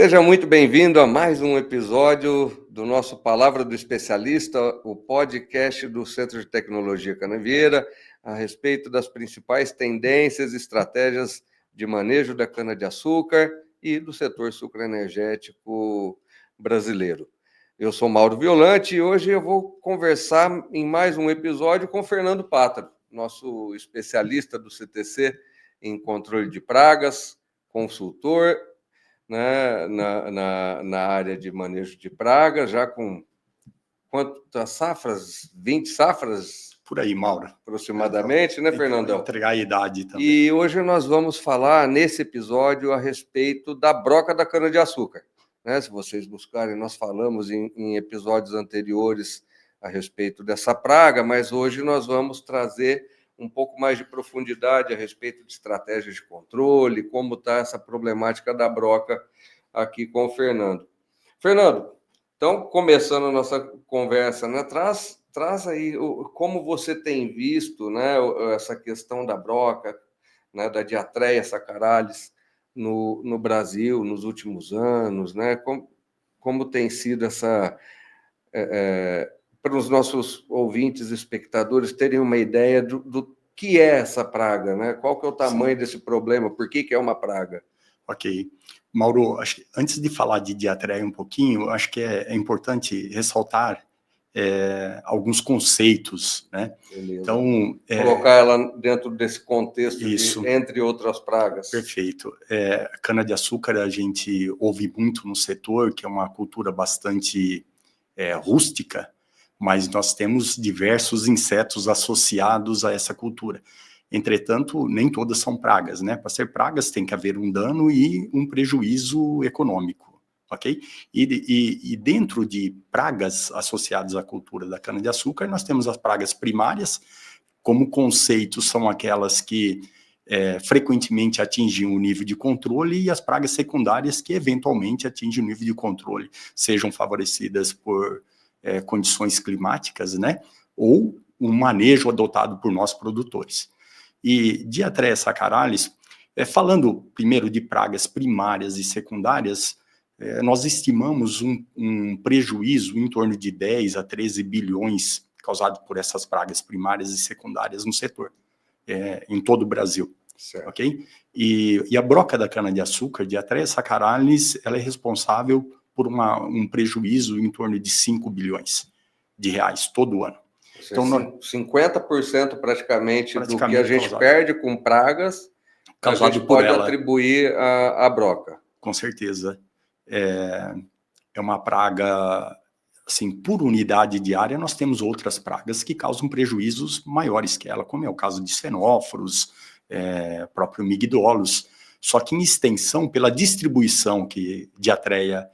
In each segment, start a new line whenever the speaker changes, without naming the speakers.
Seja muito bem-vindo a mais um episódio do nosso Palavra do Especialista, o podcast do Centro de Tecnologia Canavieira, a respeito das principais tendências e estratégias de manejo da cana-de-açúcar e do setor sucroenergético brasileiro. Eu sou Mauro Violante e hoje eu vou conversar em mais um episódio com Fernando Pátaro, nosso especialista do CTC em controle de pragas, consultor, né, na área de manejo de pragas, já com quantas safras? 20 safras?
Por aí, Mauro.
Aproximadamente, né, Fernandão?
Entregar a idade também.
E hoje nós vamos falar, nesse episódio, a respeito da broca da cana-de-açúcar. Né? Se vocês buscarem, nós falamos em episódios anteriores a respeito dessa praga, mas hoje nós vamos trazer um pouco mais de profundidade a respeito de estratégias de controle, como está essa problemática da broca aqui com o Fernando. Fernando, então, começando a nossa conversa, né, traz aí como você tem visto, né, essa questão da broca, né, da Diatreia saccharalis no Brasil nos últimos anos, né, como tem sido essa... para os nossos ouvintes e espectadores terem uma ideia do que é essa praga, né? Qual que é o tamanho desse problema? Por que é uma praga?
Ok. Mauro, acho que antes de falar de Diatreia um pouquinho, acho que é importante ressaltar alguns conceitos, né?
Beleza.
Então,
colocar ela dentro desse contexto
isso,
entre outras pragas.
Perfeito. Cana-de-açúcar a gente ouve muito no setor, que é uma cultura bastante rústica, mas nós temos diversos insetos associados a essa cultura. Entretanto, nem todas são pragas, né? Para ser pragas tem que haver um dano e um prejuízo econômico, ok? E dentro de pragas associadas à cultura da cana-de-açúcar, nós temos as pragas primárias, como conceito são aquelas que frequentemente atingem o nível de controle, e as pragas secundárias que eventualmente atingem o nível de controle, sejam favorecidas por condições climáticas, né? Ou um manejo adotado por nós produtores. E Diatreia saccharalis, falando primeiro de pragas primárias e secundárias, nós estimamos um prejuízo em torno de 10 a 13 bilhões causado por essas pragas primárias e secundárias no setor, em todo o Brasil.
Certo.
Ok? E a broca da cana-de-açúcar, Diatreia saccharalis, ela é responsável por um prejuízo em torno de 5 bilhões de reais todo ano.
Então, 50% praticamente do que a gente
causado.
perde com pragas,
causado
a gente
por
pode
ela.
atribuir à broca.
Com certeza. É uma praga, assim, por unidade de área, nós temos outras pragas que causam prejuízos maiores que ela, como é o caso de xenóforos, próprio migdolos. Só que em extensão, pela distribuição que Diatreia,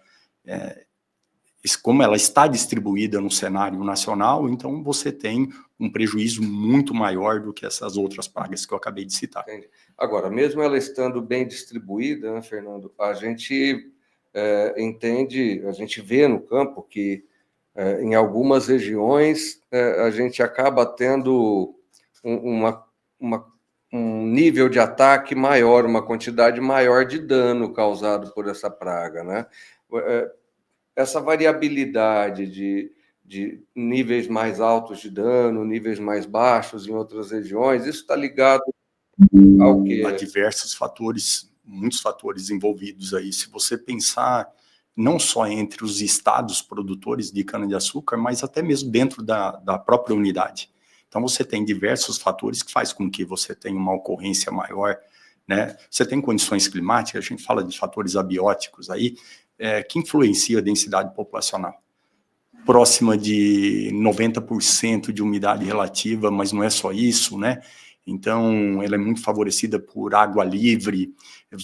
como ela está distribuída no cenário nacional, então você tem um prejuízo muito maior do que essas outras pragas que eu acabei de citar.
Entendi. Agora, mesmo ela estando bem distribuída, né, Fernando, a gente entende, a gente vê no campo que em algumas regiões a gente acaba tendo um nível de ataque maior, uma quantidade maior de dano causado por essa praga, né? Essa variabilidade de níveis mais altos de dano, níveis mais baixos em outras regiões, isso está ligado ao quê?
Há diversos fatores, muitos fatores envolvidos aí. Se você pensar não só entre os estados produtores de cana-de-açúcar, mas até mesmo dentro da própria unidade. Então você tem diversos fatores que faz com que você tenha uma ocorrência maior, né? Você tem condições climáticas, a gente fala de fatores abióticos aí, que influenciam a densidade populacional. Próxima de 90% de umidade relativa, mas não é só isso, né? Então, ela é muito favorecida por água livre, tem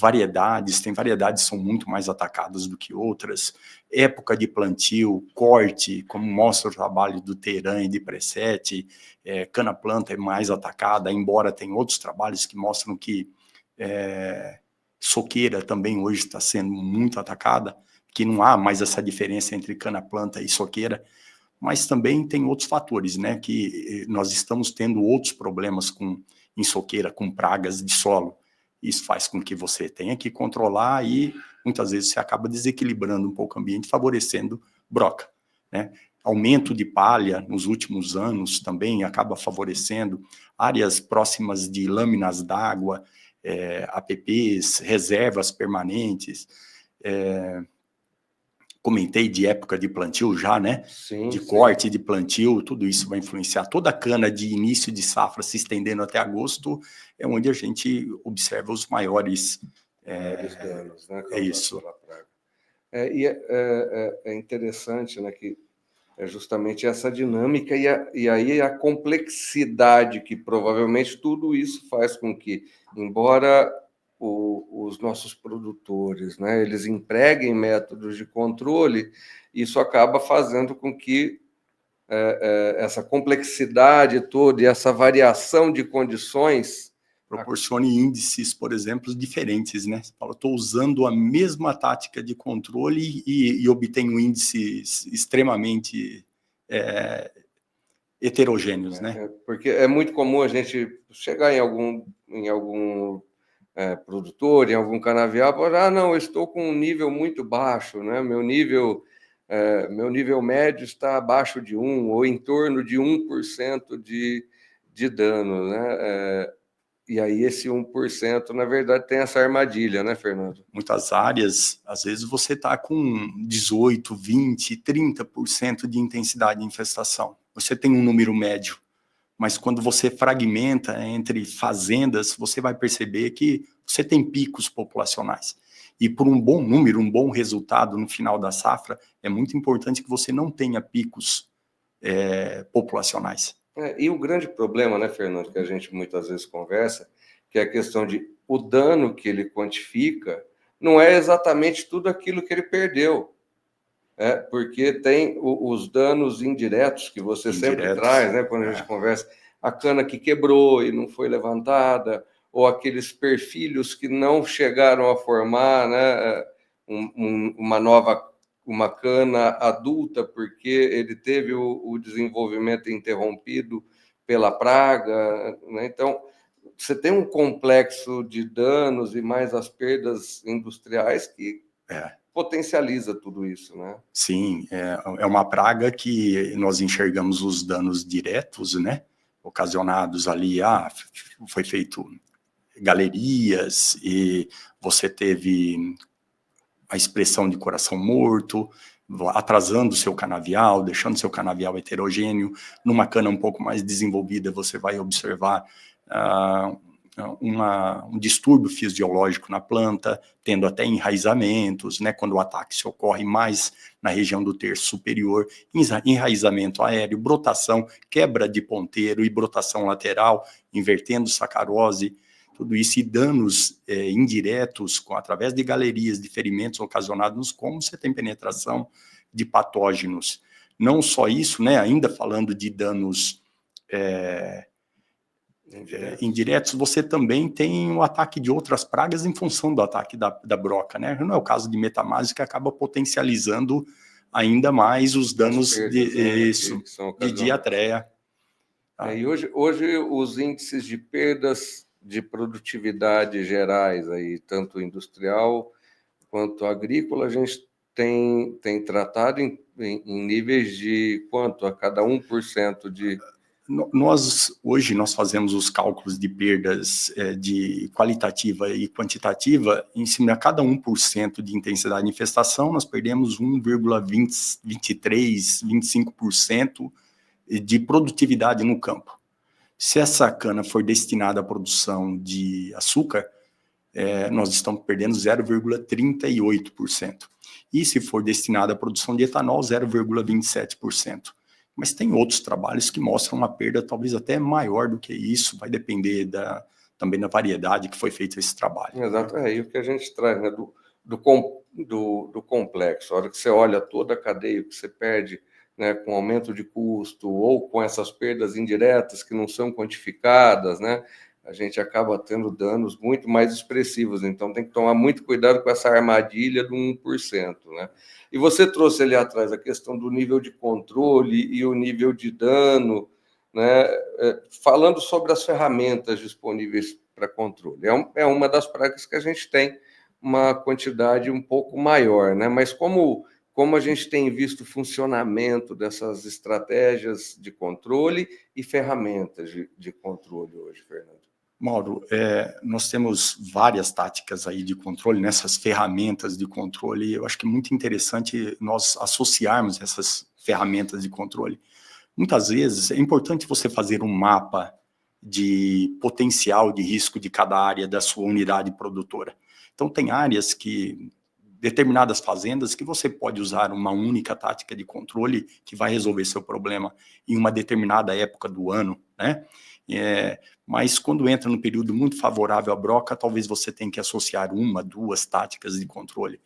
variedades que são muito mais atacadas do que outras, época de plantio, corte, como mostra o trabalho do Teran e de Preset, cana-planta é mais atacada, embora tenha outros trabalhos que mostram que soqueira também hoje está sendo muito atacada, que não há mais essa diferença entre cana-planta e soqueira, mas também tem outros fatores, né, que nós estamos tendo outros problemas em soqueira, com pragas de solo, Isso faz com que você tenha que controlar e muitas vezes você acaba desequilibrando um pouco o ambiente, favorecendo broca, né? Aumento de palha nos últimos anos também acaba favorecendo áreas próximas de lâminas d'água, APPs, reservas permanentes. Comentei de época de plantio já, né?
Sim,
de
sim.
corte, de plantio, tudo isso vai influenciar. Toda a cana de início de safra se estendendo até agosto é onde a gente observa os maiores
danos, né,
é isso.
pela praga. É interessante, né, que é justamente essa dinâmica e aí a complexidade que provavelmente tudo isso faz com que, embora os nossos produtores, né, eles empreguem métodos de controle, isso acaba fazendo com que essa complexidade toda e essa variação de condições
proporcione índices, por exemplo, diferentes, né? Você fala, estou usando a mesma tática de controle e obtenho índices extremamente heterogêneos, né?
Porque é muito comum a gente chegar em algum produtor, em algum canavial, falar, não, eu estou com um nível muito baixo, né? Meu nível médio está abaixo de 1, ou em torno de 1% de dano, né? E aí esse 1%, na verdade, tem essa armadilha, né, Fernando?
Muitas áreas, às vezes você está com 18, 20, 30% de intensidade de infestação. Você tem um número médio, mas quando você fragmenta entre fazendas, você vai perceber que você tem picos populacionais. E por um bom número, um bom resultado no final da safra, é muito importante que você não tenha picos populacionais.
E o grande problema, né, Fernando, que a gente muitas vezes conversa, que é a questão de o dano que ele quantifica não é exatamente tudo aquilo que ele perdeu. Porque tem os danos indiretos que você sempre traz, né, quando a gente conversa, a cana que quebrou e não foi levantada, ou aqueles perfilhos que não chegaram a formar, né, uma cana adulta, porque ele teve o desenvolvimento interrompido pela praga, né? Então, você tem um complexo de danos e mais as perdas industriais que potencializa tudo isso, né?
Sim, é uma praga que nós enxergamos os danos diretos, né? Ocasionados ali, foi feito galerias e você teve a expressão de coração morto, atrasando o seu canavial, deixando o seu canavial heterogêneo. Numa cana um pouco mais desenvolvida, você vai observar um distúrbio fisiológico na planta, tendo até enraizamentos, né, quando o ataque se ocorre mais na região do terço superior, enraizamento aéreo, brotação, quebra de ponteiro e brotação lateral, invertendo sacarose, tudo isso, e danos indiretos através de galerias, de ferimentos ocasionados nos cômodos, você tem penetração de patógenos. Não só isso, né, ainda falando de danos indiretos, você também tem o ataque de outras pragas em função do ataque da broca, né? Não é o caso de metamase, que acaba potencializando ainda mais os danos de diatreia.
E hoje os índices de perdas de produtividade gerais, aí, tanto industrial quanto agrícola, a gente tem tratado em níveis de quanto a cada 1% de...
Hoje nós fazemos os cálculos de perdas de qualitativa e quantitativa em cima de cada 1% de intensidade de infestação, nós perdemos 1,23, 25% de produtividade no campo. Se essa cana for destinada à produção de açúcar, nós estamos perdendo 0,38%. E se for destinada à produção de etanol, 0,27%. Mas tem outros trabalhos que mostram uma perda talvez até maior do que isso, vai depender também da variedade que foi feito esse trabalho.
Exato, aí o que a gente traz, né, do complexo, a hora que você olha toda a cadeia que você perde, né, com aumento de custo ou com essas perdas indiretas que não são quantificadas, né, a gente acaba tendo danos muito mais expressivos, então tem que tomar muito cuidado com essa armadilha do 1%, né? E você trouxe ali atrás a questão do nível de controle e o nível de dano, né? Falando sobre as ferramentas disponíveis para controle. É uma das pragas que a gente tem uma quantidade um pouco maior, né? Mas como a gente tem visto o funcionamento dessas estratégias de controle e ferramentas de controle hoje, Fernando?
Mauro, nós temos várias táticas aí de controle, nessas ferramentas de controle. Eu acho que é muito interessante nós associarmos essas ferramentas de controle. Muitas vezes é importante você fazer um mapa de potencial de risco de cada área da sua unidade produtora. Então, tem áreas determinadas fazendas que você pode usar uma única tática de controle que vai resolver seu problema em uma determinada época do ano, né? Mas quando entra no período muito favorável à broca, talvez você tenha que associar uma, duas táticas de controle.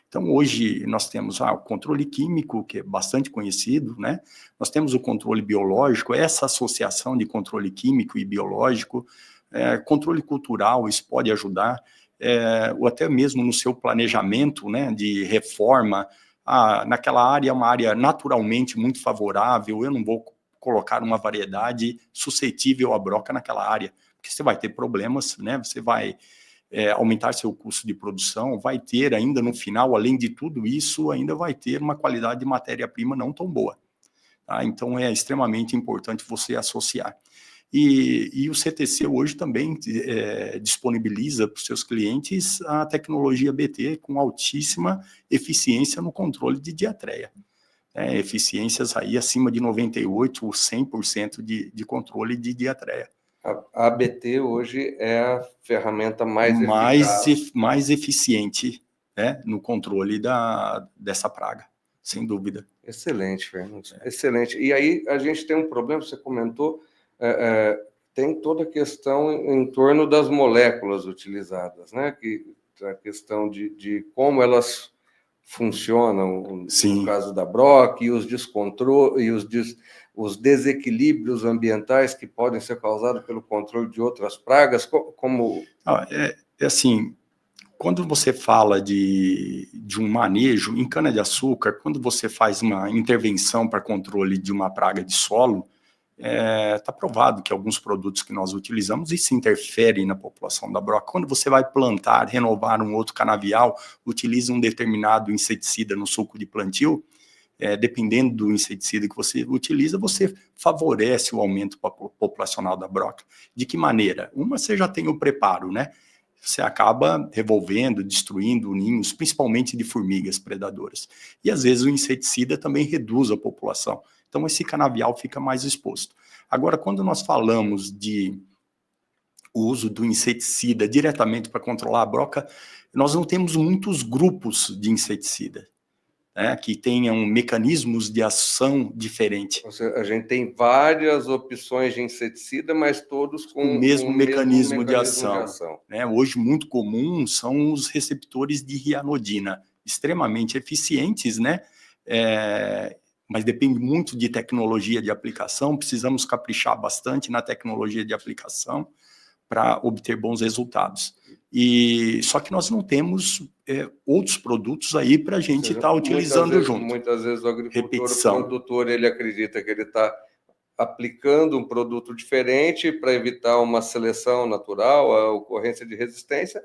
Então, hoje, nós temos o controle químico, que é bastante conhecido, né? Nós temos o controle biológico, essa associação de controle químico e biológico, controle cultural, isso pode ajudar, ou até mesmo no seu planejamento, né, de reforma. Naquela área é uma área naturalmente muito favorável, eu não vou colocar uma variedade suscetível à broca naquela área, porque você vai ter problemas, né? Você vai aumentar seu custo de produção, vai ter ainda no final, além de tudo isso, ainda vai ter uma qualidade de matéria-prima não tão boa. Tá? Então, é extremamente importante você associar. E o CTC hoje também disponibiliza para os seus clientes a tecnologia BT com altíssima eficiência no controle de diatreia. Eficiências aí acima de 98% ou 100% de controle de diatreia.
A ABT hoje é a ferramenta mais eficaz.
Mais eficiente, né, no controle dessa praga, sem dúvida.
Excelente, Fernando. Excelente. E aí a gente tem um problema, você comentou, tem toda a questão em torno das moléculas utilizadas, né? A questão de como elas funcionam,
Sim.
No caso da broca, e os descontroles, e os desequilíbrios ambientais que podem ser causados pelo controle de outras pragas, como...
assim, quando você fala de um manejo em cana-de-açúcar, quando você faz uma intervenção para controle de uma praga de solo, está provado que alguns produtos que nós utilizamos, isso interfere na população da broca. Quando você vai plantar, renovar um outro canavial, utiliza um determinado inseticida no suco de plantio, dependendo do inseticida que você utiliza, você favorece o aumento populacional da broca. De que maneira? Uma, você já tem o preparo, né? Você acaba revolvendo, destruindo ninhos, principalmente de formigas predadoras. E, às vezes, o inseticida também reduz a população. Então, esse canavial fica mais exposto. Agora, quando nós falamos de uso do inseticida diretamente para controlar a broca, nós não temos muitos grupos de inseticida, né, que tenham mecanismos de ação diferentes.
A gente tem várias opções de inseticida, mas todos com
o mesmo mecanismo de ação.
Né?
Hoje, muito comum são os receptores de rianodina, extremamente eficientes, né? Mas depende muito de tecnologia de aplicação, precisamos caprichar bastante na tecnologia de aplicação para obter bons resultados. Só que nós não temos outros produtos aí para a gente estar utilizando junto.
Muitas vezes o agricultor, o produtor, ele acredita que ele está aplicando um produto diferente para evitar uma seleção natural, a ocorrência de resistência,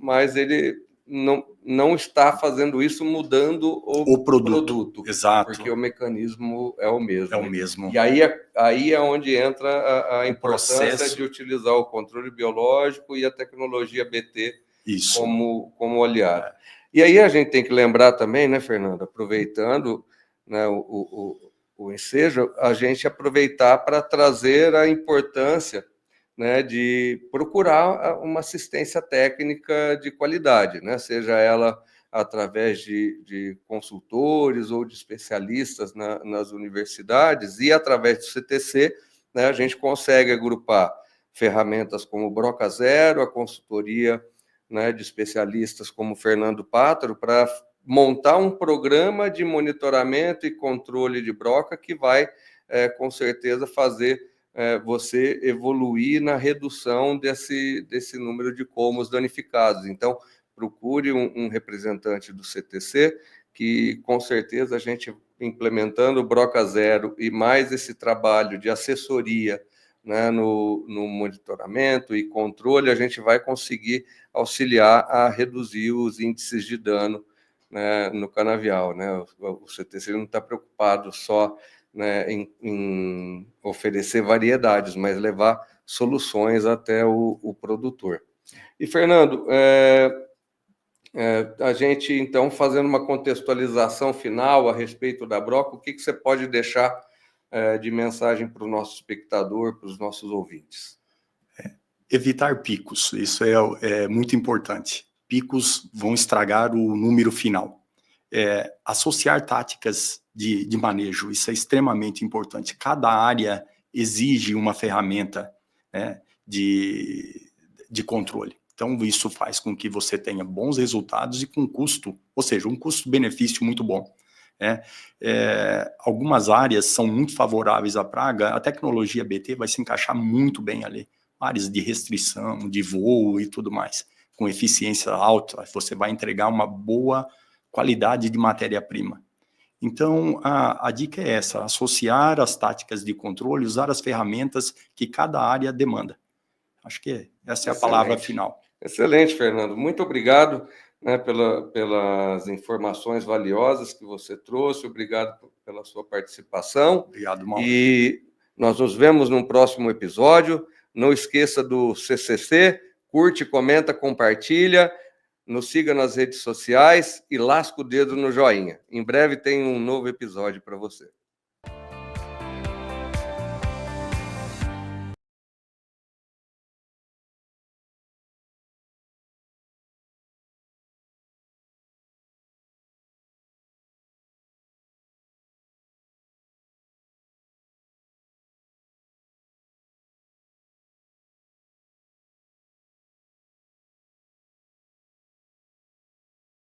mas ele não está fazendo isso mudando o produto.
Exato.
Porque o mecanismo é o mesmo.
É o mesmo.
E aí é onde entra a importância de utilizar o controle biológico e a tecnologia BT como aliado. E aí a gente tem que lembrar também, né, Fernando, aproveitando, né, o ensejo, a gente aproveitar para trazer a importância, né, de procurar uma assistência técnica de qualidade, né, seja ela através de consultores ou de especialistas nas universidades, e através do CTC, né, a gente consegue agrupar ferramentas como o Broca Zero, a consultoria, né, de especialistas como o Fernando Pátaro, para montar um programa de monitoramento e controle de broca que vai, com certeza, fazer você evoluir na redução desse número de colmos danificados. Então, procure um representante do CTC, que, com certeza, a gente implementando o Broca Zero e mais esse trabalho de assessoria, né, no monitoramento e controle, a gente vai conseguir auxiliar a reduzir os índices de dano, né, no canavial, né? O CTC não está preocupado só, né, em oferecer variedades, mas levar soluções até o produtor. E, Fernando, a gente, então, fazendo uma contextualização final a respeito da broca, o que você pode deixar de mensagem para o nosso espectador, para os nossos ouvintes?
Evitar picos, isso é muito importante. Picos vão estragar o número final. Associar táticas de manejo, isso é extremamente importante. Cada área exige uma ferramenta, né, de controle. Então, isso faz com que você tenha bons resultados e com custo, ou seja, um custo-benefício muito bom. Algumas áreas são muito favoráveis à praga, a tecnologia BT vai se encaixar muito bem ali. Áreas de restrição, de voo e tudo mais. Com eficiência alta, você vai entregar uma boa qualidade de matéria-prima. Então, a dica é essa, associar as táticas de controle, usar as ferramentas que cada área demanda. Acho que essa é a palavra final.
Excelente, Fernando. Muito obrigado, né, pelas informações valiosas que você trouxe. Obrigado pela sua participação.
Obrigado, Mauro.
E nós nos vemos num próximo episódio. Não esqueça do CCC, curte, comenta, compartilha, nos siga nas redes sociais e lasca o dedo no joinha. Em breve tem um novo episódio para você.